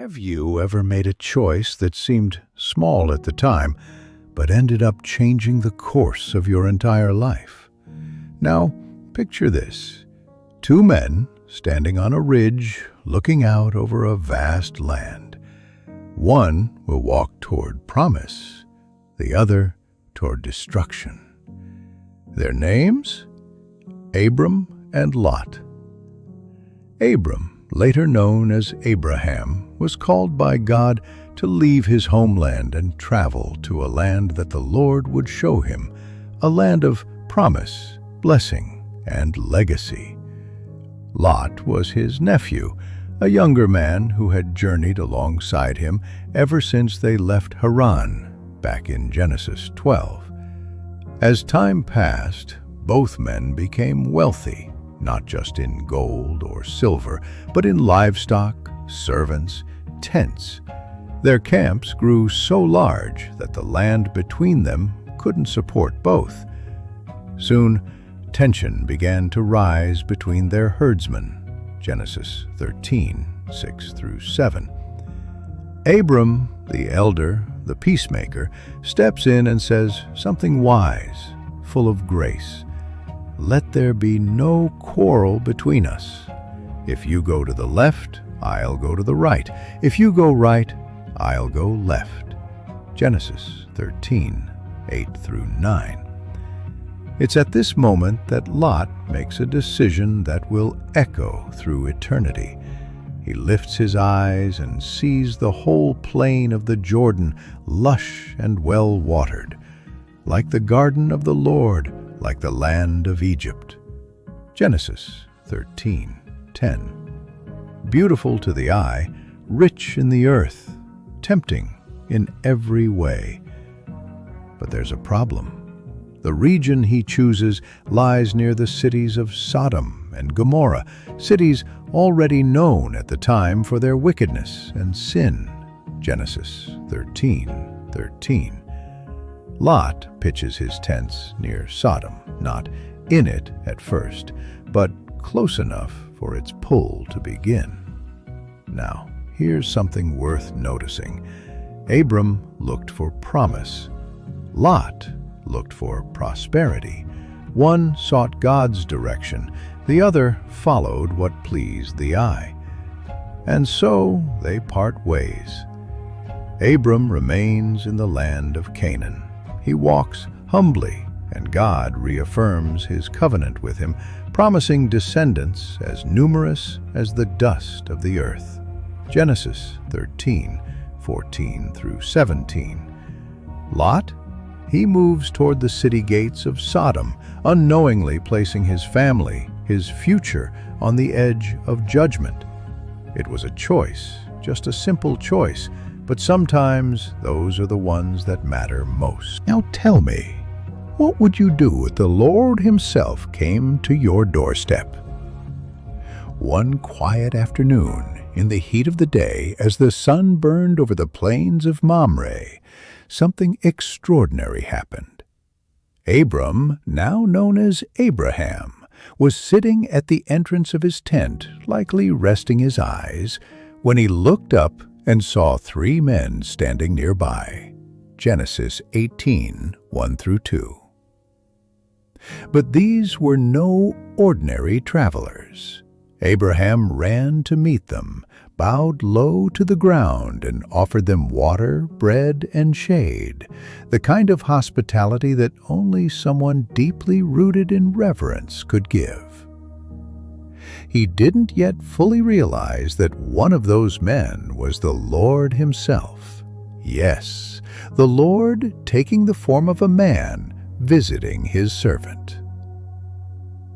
Have you ever made a choice that seemed small at the time, but ended up changing the course of your entire life? Now, picture this. Two men standing on a ridge, looking out over a vast land. One will walk toward promise, the other toward destruction. Their names? Abram and Lot. Abram, later known as Abraham, was called by God to leave his homeland and travel to a land that the Lord would show him, a land of promise, blessing, and legacy. Lot was his nephew, a younger man who had journeyed alongside him ever since they left Haran back in Genesis 12. As time passed, both men became wealthy, not just in gold or silver, but in livestock, servants, tents. Their camps grew so large that the land between them couldn't support both. Soon, tension began to rise between their herdsmen. Genesis 13, 6 through 7. Abram, the elder, the peacemaker, steps in and says something wise, full of grace. "Let there be no quarrel between us. If you go to the left, I'll go to the right. If you go right, I'll go left." Genesis 13, 8 through 9. It's at this moment that Lot makes a decision that will echo through eternity. He lifts his eyes and sees the whole plain of the Jordan, lush and well-watered, like the garden of the Lord, like the land of Egypt. Genesis 13, 10. Beautiful to the eye, rich in the earth, tempting in every way. But there's a problem. The region he chooses lies near the cities of Sodom and Gomorrah, cities already known at the time for their wickedness and sin. Genesis 13, 13. Lot pitches his tents near Sodom, not in it at first, but close enough for its pull to begin. Now, here's something worth noticing. Abram looked for promise. Lot looked for prosperity. One sought God's direction, the other followed what pleased the eye. And so they part ways. Abram remains in the land of Canaan. He walks humbly, and God reaffirms his covenant with him, promising descendants as numerous as the dust of the earth. Genesis 13, 14 through 17. Lot? He moves toward the city gates of Sodom, unknowingly placing his family, his future, on the edge of judgment. It was a choice, just a simple choice, but sometimes those are the ones that matter most. Now tell me, what would you do if the Lord himself came to your doorstep? One quiet afternoon, in the heat of the day, as the sun burned over the plains of Mamre, something extraordinary happened. Abram, now known as Abraham, was sitting at the entrance of his tent, likely resting his eyes, when he looked up and saw three men standing nearby. Genesis 18, 1 through 2. But these were no ordinary travelers. Abraham ran to meet them, bowed low to the ground, and offered them water, bread, and shade, the kind of hospitality that only someone deeply rooted in reverence could give. He didn't yet fully realize that one of those men was the Lord himself. Yes, the Lord taking the form of a man, visiting his servant.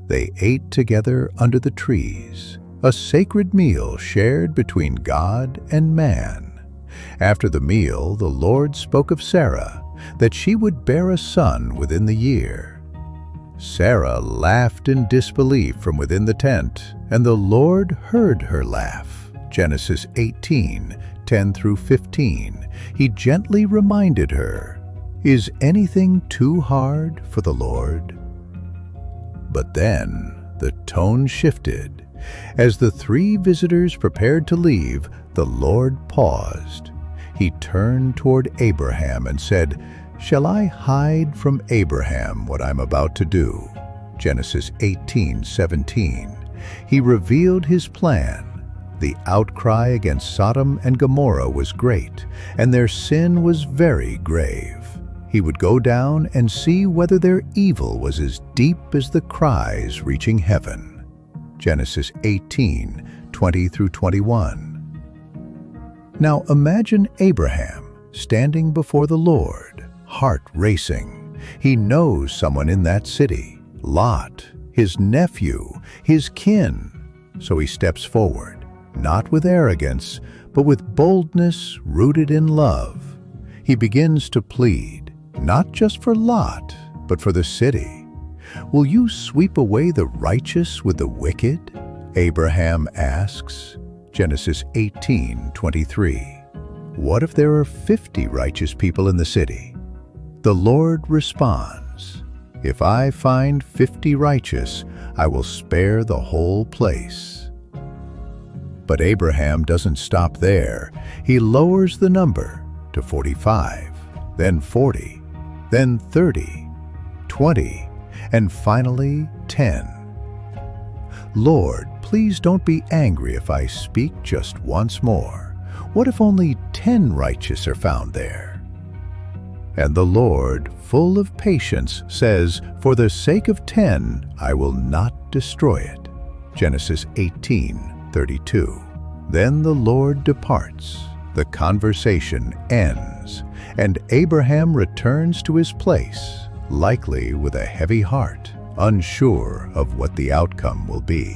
They ate together under the trees, a sacred meal shared between God and man. After the meal, the Lord spoke of Sarah, that she would bear a son within the year. Sarah laughed in disbelief from within the tent, and the Lord heard her laugh. Genesis 18, 10 through 15. He gently reminded her, "Is anything too hard for the Lord?" But then the tone shifted. As the three visitors prepared to leave, The Lord paused. He turned toward Abraham and said, "Shall I hide from Abraham what I'm about to do?" Genesis 18:17. He revealed his plan. The outcry against Sodom and Gomorrah was great, and their sin was very grave. He would go down and see whether their evil was as deep as the cries reaching heaven. Genesis 18:20-21. Now imagine Abraham standing before the Lord, heart racing. He knows someone in that city, Lot, his nephew, his kin. So he steps forward, not with arrogance, but with boldness rooted in love. He begins to plead, not just for Lot, but for the city. "Will you sweep away the righteous with the wicked?" Abraham asks. Genesis 18:23. What if there are 50 righteous people in the city? The Lord responds, "If I find 50 righteous, I will spare the whole place." But Abraham doesn't stop there. He lowers the number to 45, then 40, then 30, 20, and finally 10. "Lord, please don't be angry if I speak just once more. What if only 10 righteous are found there?" And the Lord, full of patience, says, "For the sake of 10, I will not destroy it." Genesis 18:32. Then the Lord departs. The conversation ends, and Abraham returns to his place, likely with a heavy heart, unsure of what the outcome will be.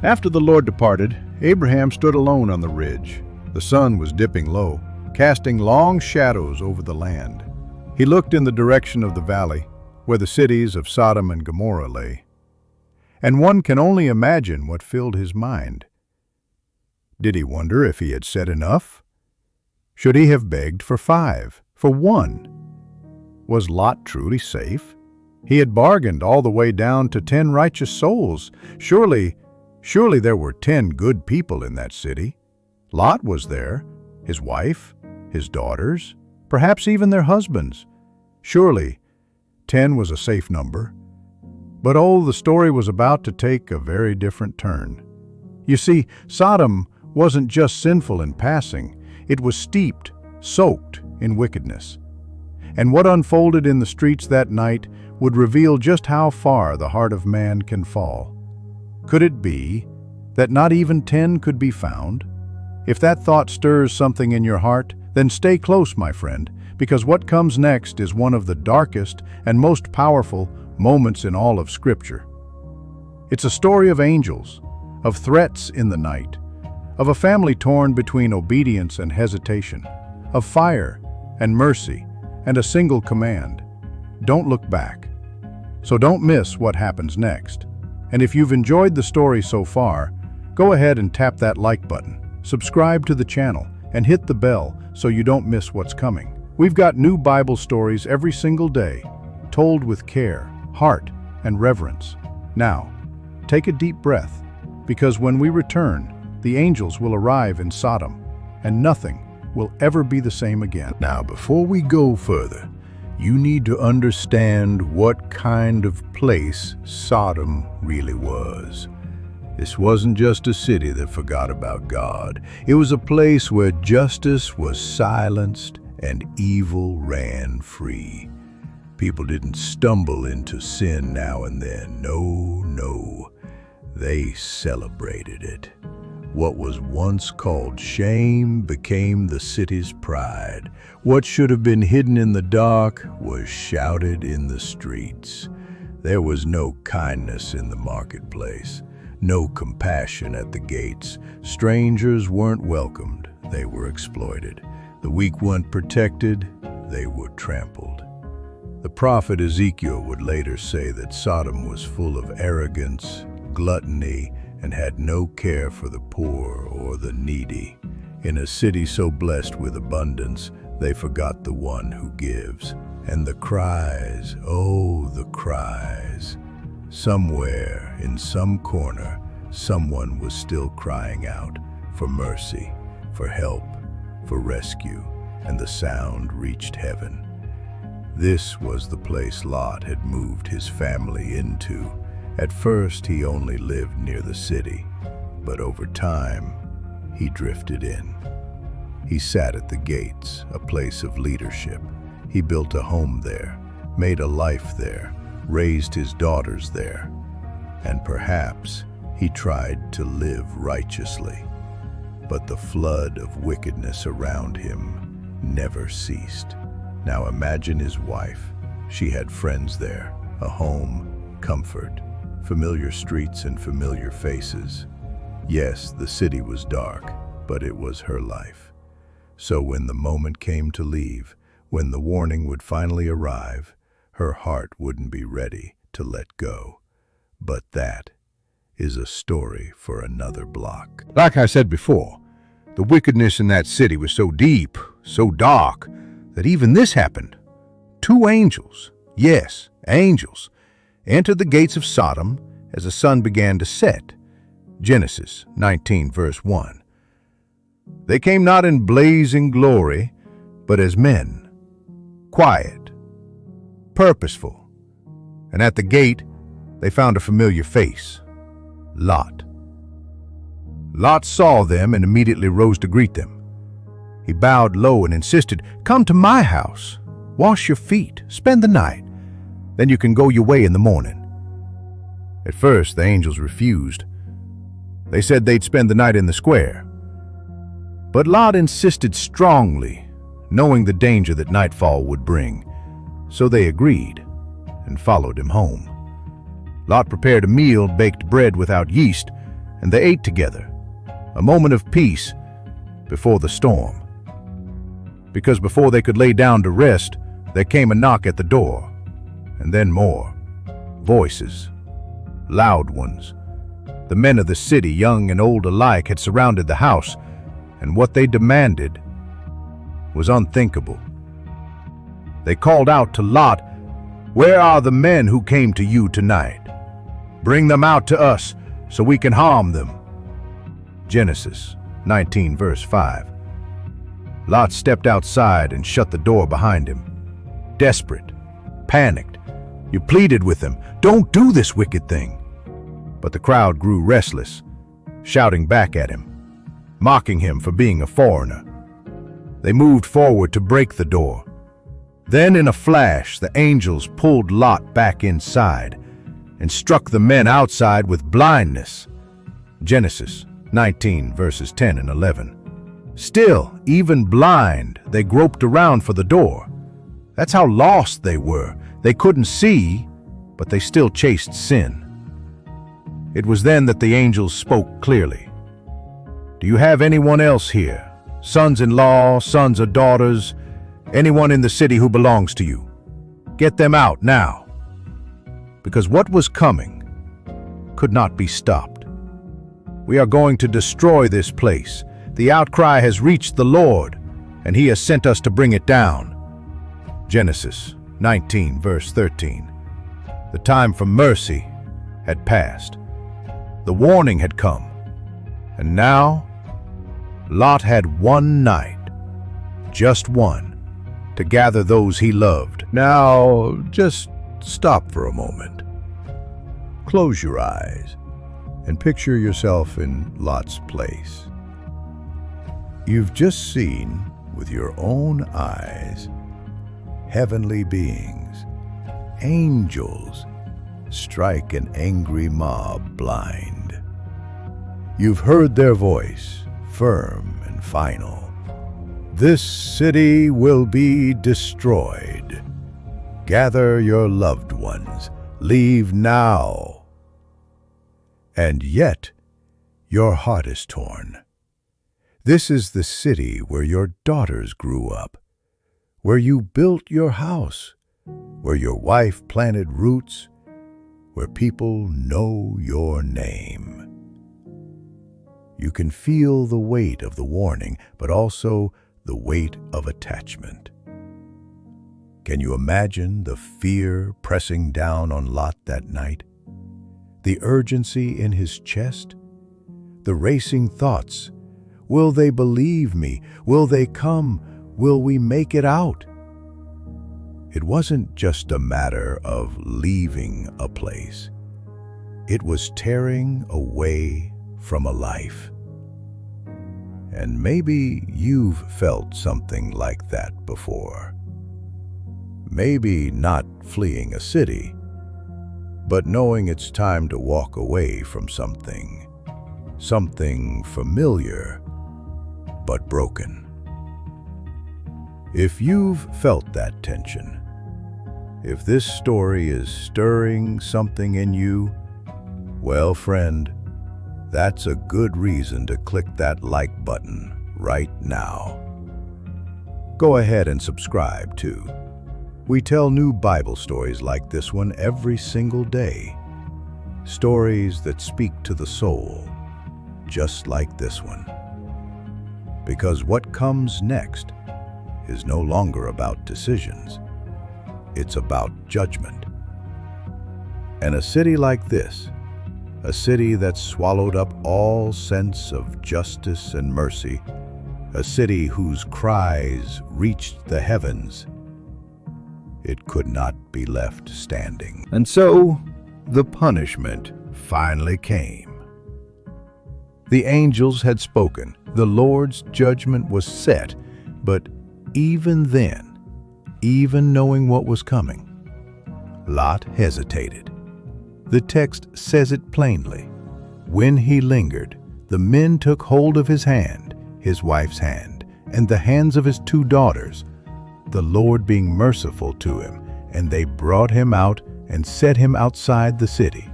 After the Lord departed, Abraham stood alone on the ridge. The sun was dipping low, casting long shadows over the land. He looked in the direction of the valley, where the cities of Sodom and Gomorrah lay. And one can only imagine what filled his mind. Did he wonder if he had said enough? Should he have begged for 5, for 1? Was Lot truly safe? He had bargained all the way down to 10 righteous souls. Surely there were 10 good people in that city. Lot was there, his wife, his daughters, perhaps even their husbands. Surely 10 was a safe number. But oh, the story was about to take a very different turn. You see, Sodom wasn't just sinful in passing. It was steeped, soaked in wickedness. And what unfolded in the streets that night would reveal just how far the heart of man can fall. Could it be that not even 10 could be found? If that thought stirs something in your heart, then stay close, my friend, because what comes next is one of the darkest and most powerful moments in all of Scripture. It's a story of angels, of threats in the night, of a family torn between obedience and hesitation, of fire and mercy and a single command: don't look back. So don't miss what happens next. And if you've enjoyed the story so far, go ahead and tap that like button, subscribe to the channel, and hit the bell so you don't miss what's coming. We've got new Bible stories every single day, told with care, heart, and reverence. Now, take a deep breath, because when we return, the angels will arrive in Sodom, and nothing will ever be the same again. Now, before we go further, you need to understand what kind of place Sodom really was. This wasn't just a city that forgot about God. It was a place where justice was silenced and evil ran free. People didn't stumble into sin now and then. No. They celebrated it. What was once called shame became the city's pride. What should have been hidden in the dark was shouted in the streets. There was no kindness in the marketplace, no compassion at the gates. Strangers weren't welcomed, they were exploited. The weak weren't protected, they were trampled. The prophet Ezekiel would later say that Sodom was full of arrogance, gluttony, and had no care for the poor or the needy. In a city so blessed with abundance, they forgot the one who gives. And the cries, oh, the cries. Somewhere, in some corner, someone was still crying out, for mercy, for help, for rescue, and the sound reached heaven. This was the place Lot had moved his family into. At first, he only lived near the city, but over time, he drifted in. He sat at the gates, a place of leadership. He built a home there, made a life there, raised his daughters there, and perhaps he tried to live righteously. But the flood of wickedness around him never ceased. Now imagine his wife. She had friends there, a home, comfort, familiar streets and familiar faces. Yes, the city was dark, but it was her life. So when the moment came to leave, when the warning would finally arrive, her heart wouldn't be ready to let go. But that is a story for another block. Like I said before, the wickedness in that city was so deep, so dark, that even this happened. 2 angels, yes, angels, entered the gates of Sodom as the sun began to set. Genesis 19, verse 1. They came not in blazing glory, but as men, quiet, purposeful. And at the gate, they found a familiar face, Lot. Lot saw them and immediately rose to greet them. He bowed low and insisted, "Come to my house, wash your feet, spend the night. Then you can go your way in the morning." At first, the angels refused. They said they'd spend the night in the square. But Lot insisted strongly, knowing the danger that nightfall would bring. So they agreed and followed him home. Lot prepared a meal, baked bread without yeast, and they ate together, a moment of peace before the storm. Because before they could lay down to rest, there came a knock at the door, and then more. Voices, loud ones. The men of the city, young and old alike, had surrounded the house, and what they demanded was unthinkable. They called out to Lot, "Where are the men who came to you tonight? Bring them out to us so we can harm them." Genesis 19, verse 5. Lot stepped outside and shut the door behind him. Desperate, panicked, he pleaded with them, "Don't do this wicked thing." But the crowd grew restless, shouting back at him, mocking him for being a foreigner. They moved forward to break the door. Then in a flash, the angels pulled Lot back inside and struck the men outside with blindness. Genesis 19, verses 10 and 11. Still, even blind, they groped around for the door. That's how lost they were. They couldn't see, but they still chased sin. It was then that the angels spoke clearly. "Do you have anyone else here? Sons-in-law, sons or daughters, anyone in the city who belongs to you? Get them out now." Because what was coming could not be stopped. "We are going to destroy this place. The outcry has reached the Lord, and he has sent us to bring it down." Genesis 19, verse 13. The time for mercy had passed. The warning had come. And now, Lot had one night, just one, to gather those he loved. Now, just stop for a moment. Close your eyes and picture yourself in Lot's place. You've just seen, with your own eyes, heavenly beings, angels, strike an angry mob blind. You've heard their voice, firm and final. "This city will be destroyed. Gather your loved ones. Leave now." And yet, your heart is torn. This is the city where your daughters grew up, where you built your house, where your wife planted roots, where people know your name. You can feel the weight of the warning, but also the weight of attachment. Can you imagine the fear pressing down on Lot that night? The urgency in his chest? The racing thoughts? Will they believe me? Will they come? Will we make it out? It wasn't just a matter of leaving a place. It was tearing away from a life. And maybe you've felt something like that before. Maybe not fleeing a city, but knowing it's time to walk away from something familiar but broken. If you've felt that tension, if this story is stirring something in you, well, friend, that's a good reason to click that like button right now. Go ahead and subscribe too. We tell new Bible stories like this one every single day. Stories that speak to the soul, just like this one. Because what comes next is no longer about decisions. It's about judgment. And a city like this, a city that swallowed up all sense of justice and mercy, a city whose cries reached the heavens, it could not be left standing. And so, the punishment finally came. The angels had spoken, the Lord's judgment was set, but even then, even knowing what was coming, Lot hesitated. The text says it plainly. When he lingered, the men took hold of his hand, his wife's hand, and the hands of his 2 daughters, the Lord being merciful to him, and they brought him out and set him outside the city.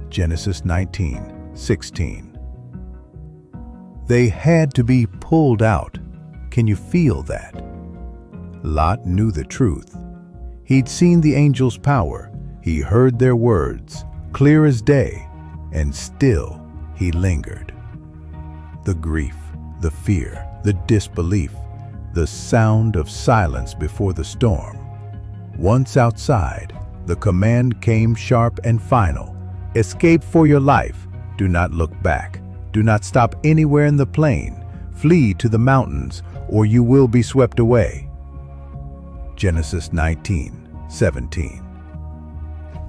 Genesis 19:16. They had to be pulled out. Can you feel that? Lot knew the truth. He'd seen the angels' power. He heard their words, clear as day, and still he lingered. The grief, the fear, the disbelief, the sound of silence before the storm. Once outside, the command came sharp and final. Escape for your life. Do not look back. Do not stop anywhere in the plain. Flee to the mountains, or you will be swept away. Genesis 19:17.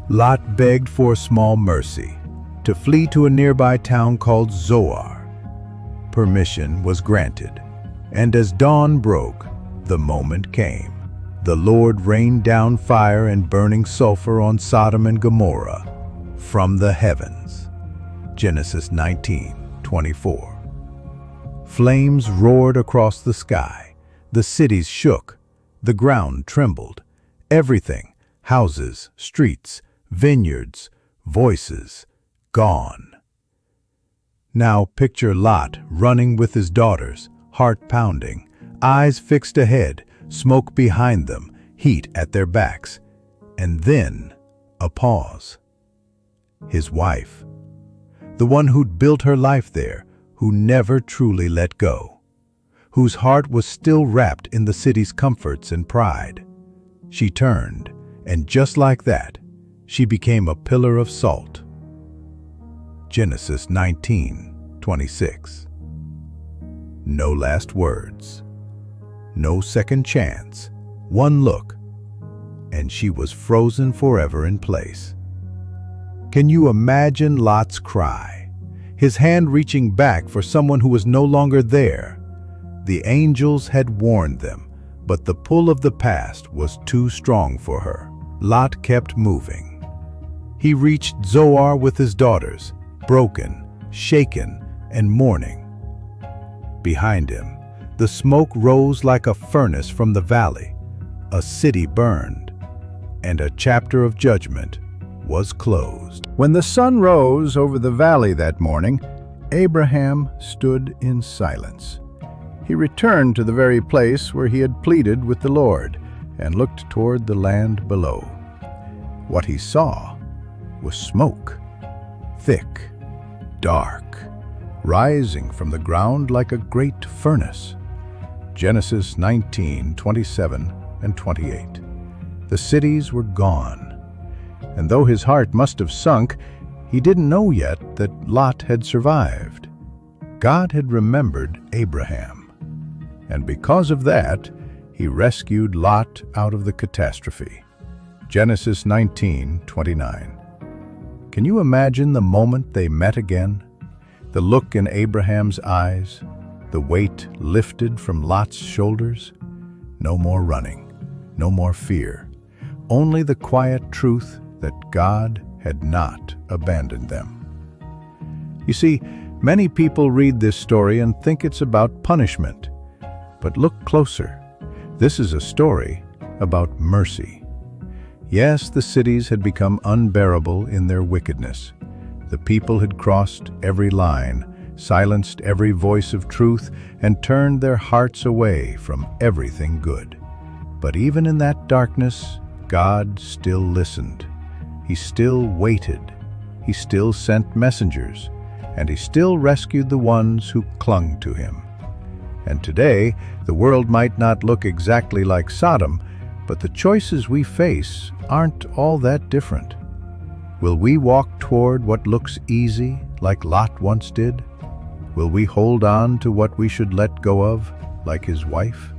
Lot begged for a small mercy, to flee to a nearby town called Zoar. Permission was granted, and as dawn broke, the moment came. The Lord rained down fire and burning sulfur on Sodom and Gomorrah from the heavens. Genesis 19:24. Flames roared across the sky. The cities shook. The ground trembled. Everything, houses, streets, vineyards, voices, gone. Now picture Lot running with his daughters, heart pounding, eyes fixed ahead, smoke behind them, heat at their backs, and then a pause. His wife, the one who'd built her life there, who never truly let go, whose heart was still wrapped in the city's comforts and pride. She turned, and just like that, she became a pillar of salt. Genesis 19:26. No last words. No second chance. One look, and she was frozen forever in place. Can you imagine Lot's cry? His hand reaching back for someone who was no longer there. The angels had warned them, but the pull of the past was too strong for her. Lot kept moving. He reached Zoar with his daughters, broken, shaken, and mourning. Behind him, the smoke rose like a furnace from the valley. A city burned, and a chapter of judgment was closed. When the sun rose over the valley that morning, Abraham stood in silence. He returned to the very place where he had pleaded with the Lord and looked toward the land below. What he saw was smoke, thick, dark, rising from the ground like a great furnace. Genesis 19:27 and 28. The cities were gone, and though his heart must have sunk, he didn't know yet that Lot had survived. God had remembered Abraham, and because of that, he rescued Lot out of the catastrophe. Genesis 19:29. Can you imagine the moment they met again? The look in Abraham's eyes, the weight lifted from Lot's shoulders? No more running, no more fear, only the quiet truth that God had not abandoned them. You see, many people read this story and think it's about punishment. But look closer. This is a story about mercy. Yes, the cities had become unbearable in their wickedness. The people had crossed every line, silenced every voice of truth, and turned their hearts away from everything good. But even in that darkness, God still listened. He still waited. He still sent messengers, and he still rescued the ones who clung to him. And today, the world might not look exactly like Sodom, but the choices we face aren't all that different. Will we walk toward what looks easy, like Lot once did? Will we hold on to what we should let go of, like his wife?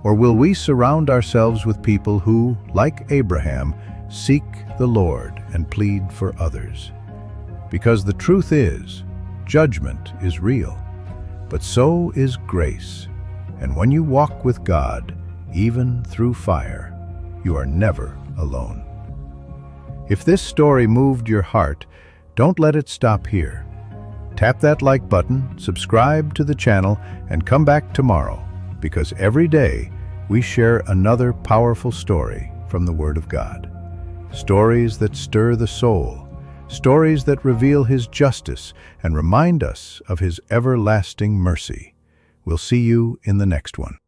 Or will we surround ourselves with people who, like Abraham, seek the Lord and plead for others? Because the truth is, judgment is real, but so is grace. And when you walk with God, even through fire, you are never alone. If this story moved your heart, don't let it stop here. Tap that like button, subscribe to the channel, and come back tomorrow, because every day we share another powerful story from the Word of God. Stories that stir the soul, stories that reveal His justice and remind us of His everlasting mercy. We'll see you in the next one.